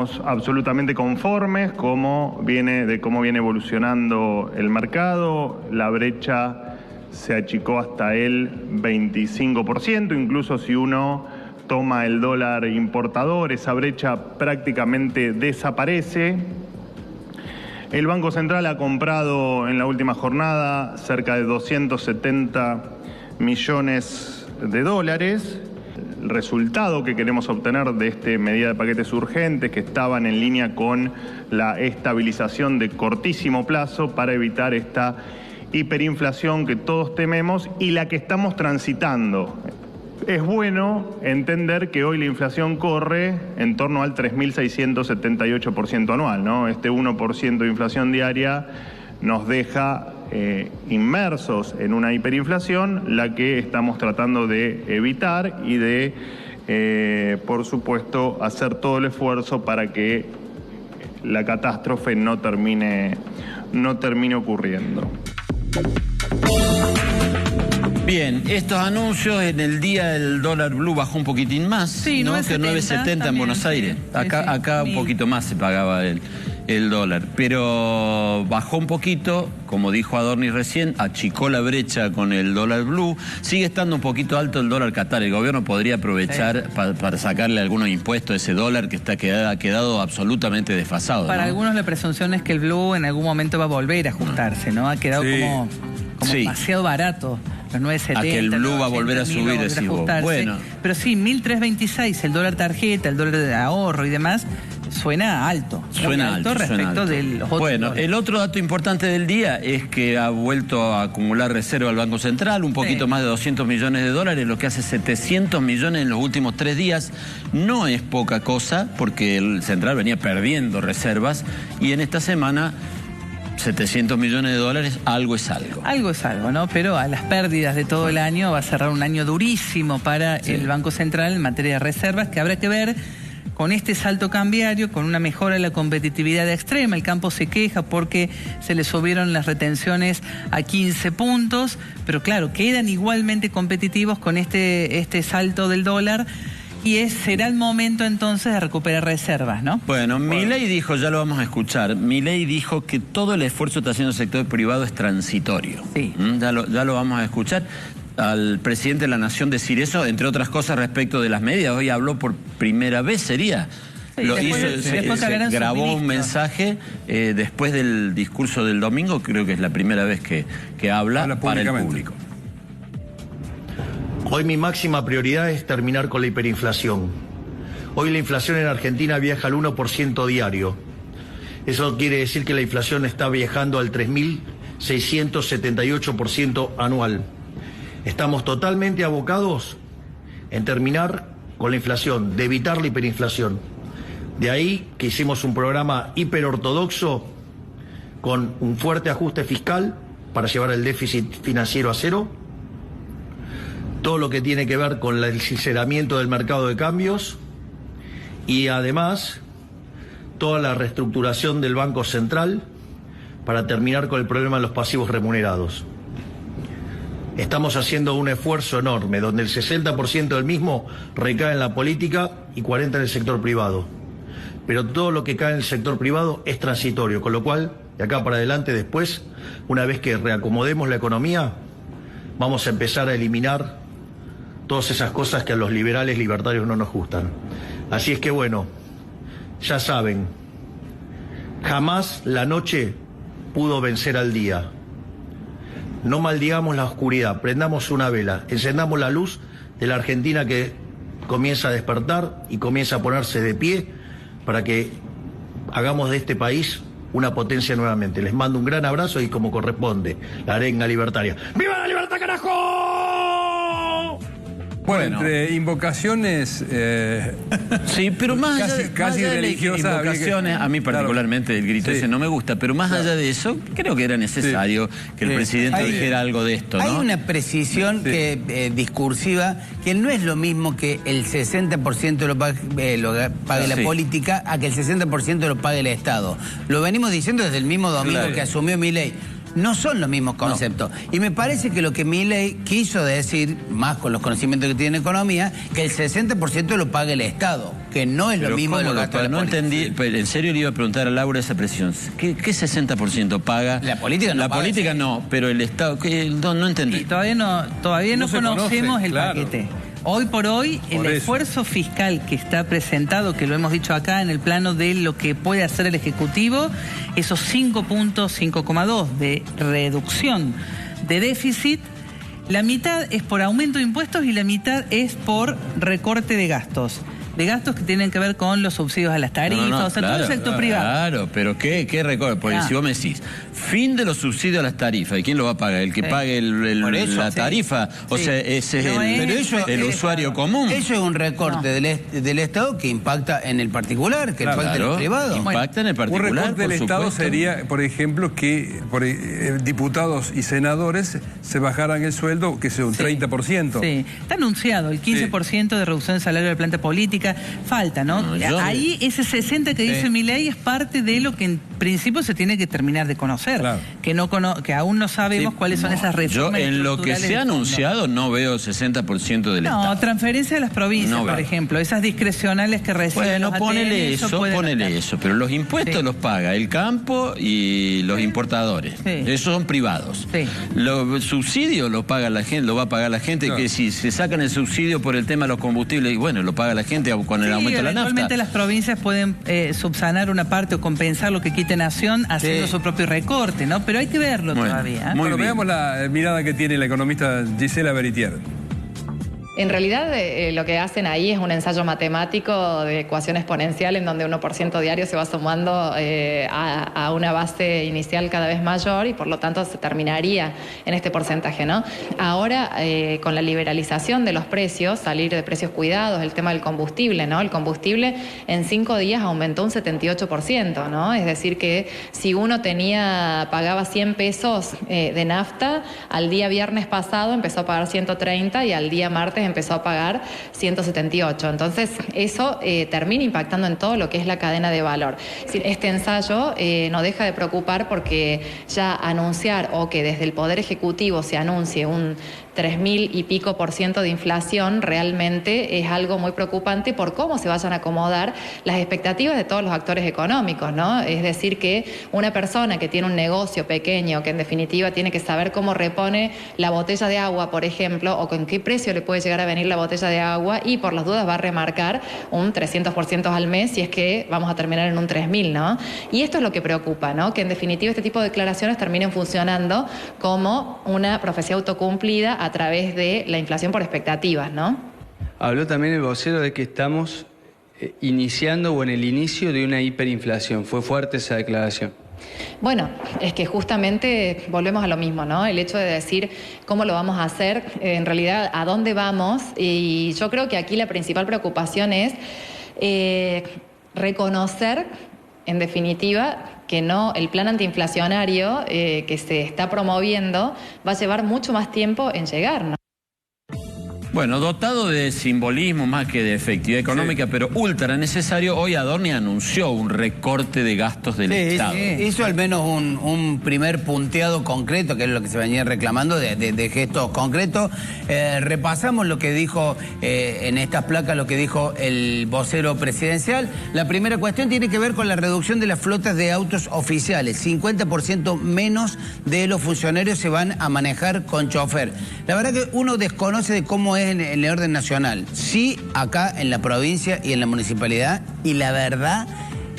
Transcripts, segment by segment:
Absolutamente conformes de cómo viene evolucionando el mercado. La brecha se achicó hasta el 25%, incluso si uno toma el dólar importador, esa brecha prácticamente desaparece. El Banco Central ha comprado en la última jornada cerca de 270 millones de dólares. El resultado que queremos obtener de esta medida de paquetes urgentes, que estaban en línea con la estabilización de cortísimo plazo para evitar esta hiperinflación que todos tememos y la que estamos transitando. Es bueno entender que hoy la inflación corre en torno al 3.678% anual, ¿no? Este 1% de inflación diaria nos deja inmersos en una hiperinflación, la que estamos tratando de evitar y de, por supuesto, hacer todo el esfuerzo para que la catástrofe no termine ocurriendo. Bien, estos anuncios en el día el dólar blue bajó un poquitín más, sí, ¿no? Que 9.70 en Buenos Aires. Acá un poquito más se pagaba el dólar, pero bajó un poquito, como dijo Adorni recién, achicó la brecha con el dólar blue. Sigue estando un poquito alto el dólar Qatar. El gobierno podría aprovechar para sacarle algunos impuestos a ese dólar que ha quedado absolutamente desfasado. Para algunos la presunción es que el blue en algún momento va a volver a ajustarse, ¿no? Ha quedado como demasiado barato. Los 9.70. A que el blue va a volver a subir, decís vos. Bueno. Pero sí, 1.326, el dólar tarjeta, el dólar de ahorro y demás, suena alto. Suena alto respecto de los otros. Bueno, el otro dato importante del día es que ha vuelto a acumular reserva al Banco Central, un poquito más de 200 millones de dólares, lo que hace 700 millones en los últimos 3 días. No es poca cosa, porque el Central venía perdiendo reservas, y en esta semana 700 millones de dólares, algo es algo. Algo es algo, ¿no? Pero a las pérdidas de todo el año va a cerrar un año durísimo para el Banco Central en materia de reservas, que habrá que ver con este salto cambiario, con una mejora de la competitividad extrema. El campo se queja porque se le subieron las retenciones a 15 puntos, pero claro, quedan igualmente competitivos con este salto del dólar. Y será el momento entonces de recuperar reservas, ¿no? Bueno, Milei dijo, ya lo vamos a escuchar, Milei dijo que todo el esfuerzo que está haciendo el sector privado es transitorio. Sí. Ya lo vamos a escuchar. Al presidente de la Nación decir eso, entre otras cosas respecto de las medidas. Hoy habló por primera vez, sería. Grabó un mensaje después del discurso del domingo, creo que es la primera vez que habla para el público. Hoy mi máxima prioridad es terminar con la hiperinflación. Hoy la inflación en Argentina viaja al 1% diario. Eso quiere decir que la inflación está viajando al 3.678% anual. Estamos totalmente abocados en terminar con la inflación, de evitar la hiperinflación. De ahí que hicimos un programa hiperortodoxo con un fuerte ajuste fiscal para llevar el déficit financiero a cero. Todo lo que tiene que ver con el sinceramiento del mercado de cambios y además toda la reestructuración del Banco Central para terminar con el problema de los pasivos remunerados. Estamos haciendo un esfuerzo enorme donde el 60% del mismo recae en la política y 40% en el sector privado. Pero todo lo que cae en el sector privado es transitorio, con lo cual, de acá para adelante después, una vez que reacomodemos la economía, vamos a empezar a eliminar todas esas cosas que a los liberales libertarios no nos gustan. Así es que bueno, ya saben, jamás la noche pudo vencer al día. No maldigamos la oscuridad, prendamos una vela, encendamos la luz de la Argentina que comienza a despertar y comienza a ponerse de pie para que hagamos de este país una potencia nuevamente. Les mando un gran abrazo y como corresponde, la arenga libertaria. ¡Viva la libertad, carajo! Bueno, entre invocaciones... sí, pero más casi allá religiosas. De invocaciones, a mí particularmente el grito ese no me gusta, pero más allá de eso, creo que era necesario que el presidente dijera algo de esto, ¿no? Hay una precisión discursiva que no es lo mismo que el 60% lo pague la política a que el 60% lo pague el Estado. Lo venimos diciendo desde el mismo domingo que asumió Milei. No son los mismos conceptos. No. Y me parece que lo que Milei quiso decir, más con los conocimientos que tiene en economía, que el 60% lo pague el Estado. Que que no es lo mismo de los gastos de la política. No entendí, pero en serio le iba a preguntar a Laura esa presión. ¿Qué 60% paga? La política no La paga, política sí. No, pero el Estado, no entendí. Y todavía no conocemos el paquete. Hoy por hoy, el esfuerzo fiscal que está presentado, que lo hemos dicho acá en el plano de lo que puede hacer el Ejecutivo, esos 5.2 de reducción de déficit, la mitad es por aumento de impuestos y la mitad es por recorte de gastos. De gastos que tienen que ver con los subsidios a las tarifas, o sea, todo el sector privado. Claro, pero ¿qué recorte? Porque si vos me decís, fin de los subsidios a las tarifas, ¿y quién lo va a pagar? ¿El que pague la tarifa? O sea, ese es el usuario común. Eso es un recorte del Estado que impacta en el particular, que impacta en el privado. Impacta en el particular, un recorte del Estado supuesto. sería, por ejemplo, que diputados y senadores se bajaran el sueldo, que sea un 30%. Sí, está anunciado el 15% de reducción de salario de la planta política. Falta, ¿no? Ahí ese 60 que dice Milei es parte de lo que en principio se tiene que terminar de conocer. Claro. Que aún no sabemos cuáles son esas reformas. Yo en lo que se ha anunciado no veo 60% del Estado. No, transferencia de las provincias, por ejemplo, esas discrecionales que reciben. Bueno, ponele eso, pero los impuestos los paga el campo y los importadores. Esos son privados. Los subsidios los paga la gente, lo va a pagar la gente, que si se sacan el subsidio por el tema de los combustibles, y bueno, lo paga la gente con el aumento de la nafta. Actualmente las provincias pueden subsanar una parte o compensar lo que quite Nación haciendo su propio recorte, ¿no? Pero hay que verlo todavía. Bueno, veamos la mirada que tiene la economista Gisela Beritier. En realidad lo que hacen ahí es un ensayo matemático de ecuación exponencial en donde 1% diario se va sumando a una base inicial cada vez mayor y por lo tanto se terminaría en este porcentaje, ¿no? Ahora con la liberalización de los precios, salir de precios cuidados, el tema del combustible, ¿no? El combustible en 5 días aumentó un 78%, ¿no? Es decir que si uno pagaba 100 pesos de nafta, al día viernes pasado empezó a pagar 130 y al día martes empezó a pagar 178. Entonces, eso termina impactando en todo lo que es la cadena de valor. Este ensayo no deja de preocupar porque ya anunciar o que desde el Poder Ejecutivo se anuncie un 3.000 y pico % de inflación realmente es algo muy preocupante por cómo se vayan a acomodar las expectativas de todos los actores económicos, ¿no? Es decir, que una persona que tiene un negocio pequeño, que en definitiva tiene que saber cómo repone la botella de agua, por ejemplo, o con qué precio le puede llegar a venir la botella de agua y por las dudas va a remarcar un 300% al mes si es que vamos a terminar en un 3.000, ¿no? Y esto es lo que preocupa, ¿no? Que en definitiva este tipo de declaraciones terminen funcionando como una profecía autocumplida a través de la inflación por expectativas, ¿no? Habló también el vocero de que estamos iniciando o en el inicio de una hiperinflación. Fue fuerte esa declaración. Bueno, es que justamente volvemos a lo mismo, ¿no? El hecho de decir cómo lo vamos a hacer, en realidad a dónde vamos, y yo creo que aquí la principal preocupación es reconocer, en definitiva, que no, el plan antiinflacionario que se está promoviendo va a llevar mucho más tiempo en llegar, ¿no? Bueno, dotado de simbolismo más que de efectividad económica, pero ultra necesario, hoy Adorni anunció un recorte de gastos del Estado. Hizo al menos un primer punteado concreto, que es lo que se venía reclamando, de gestos concretos. Repasamos lo que dijo en estas placas, lo que dijo el vocero presidencial. La primera cuestión tiene que ver con la reducción de las flotas de autos oficiales. 50% menos de los funcionarios se van a manejar con chofer. La verdad que uno desconoce de cómo es en el orden nacional, sí acá en la provincia y en la municipalidad, y la verdad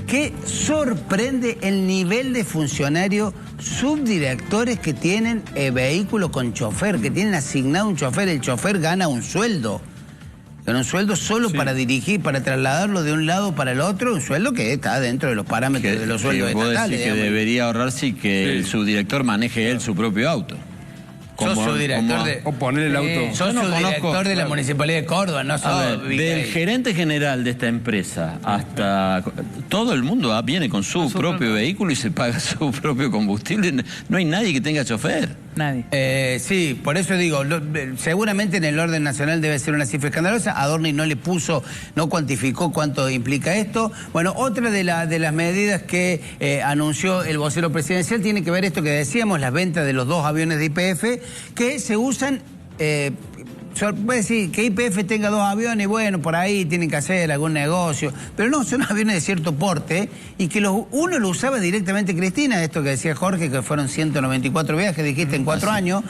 que sorprende el nivel de funcionarios subdirectores que tienen vehículo con chofer, que tienen asignado un chofer. El chofer gana un sueldo solo para dirigir, para trasladarlo de un lado para el otro, un sueldo que está dentro de los parámetros de los sueldos estatales. Que debería ahorrarse y que el subdirector maneje él su propio auto. Sos subdirector o poner el auto. Sos subdirector de la Municipalidad de Córdoba, no sos... Del gerente general de esta empresa hasta... Todo el mundo viene con su propio vehículo y se paga su propio combustible. No hay nadie que tenga chofer. Nadie. Sí, por eso digo, seguramente en el orden nacional debe ser una cifra escandalosa. Adorni no cuantificó cuánto implica esto. Bueno, otra de las medidas que anunció el vocero presidencial tiene que ver esto que decíamos, las ventas de los 2 aviones de YPF, que se usan puede decir que YPF tenga 2 aviones, bueno, por ahí tienen que hacer algún negocio, pero no, son aviones de cierto porte y que uno lo usaba directamente Cristina, esto que decía Jorge, que fueron 194 viajes, dijiste, en 4 años,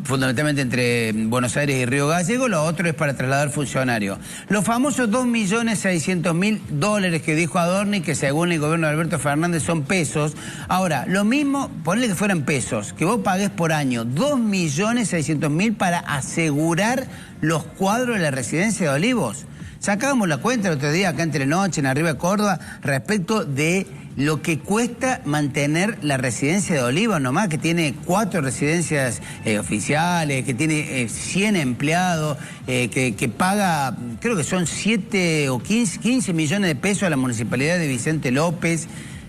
fundamentalmente entre Buenos Aires y Río Gallegos, lo otro es para trasladar funcionarios. Los famosos $2.600.000 que dijo Adorni, que según el gobierno de Alberto Fernández son pesos. Ahora, lo mismo, ponle que fueran pesos, que vos pagués por año 2.600.000 para asegurar los cuadros de la residencia de Olivos. Sacábamos la cuenta el otro día acá en Telenoche, en Arriba de Córdoba, respecto de lo que cuesta mantener la residencia de Olivos nomás, que tiene 4 residencias oficiales, que tiene 100 empleados, que paga, creo que son 7 o 15 millones de pesos a la municipalidad de Vicente López.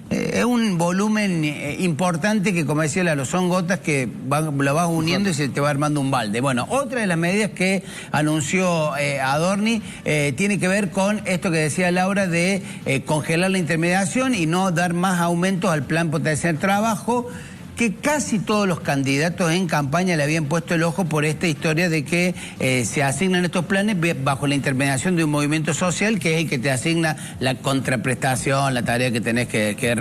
Es un volumen importante que, como decía Lalo, son gotas que lo vas uniendo y se te va armando un balde. Bueno, otra de las medidas que anunció Adorni tiene que ver con esto que decía Laura de congelar la intermediación y no dar más aumentos al plan potencial trabajo, que casi todos los candidatos en campaña le habían puesto el ojo por esta historia de que se asignan estos planes bajo la intermediación de un movimiento social que es el que te asigna la contraprestación, la tarea que tenés que realizar.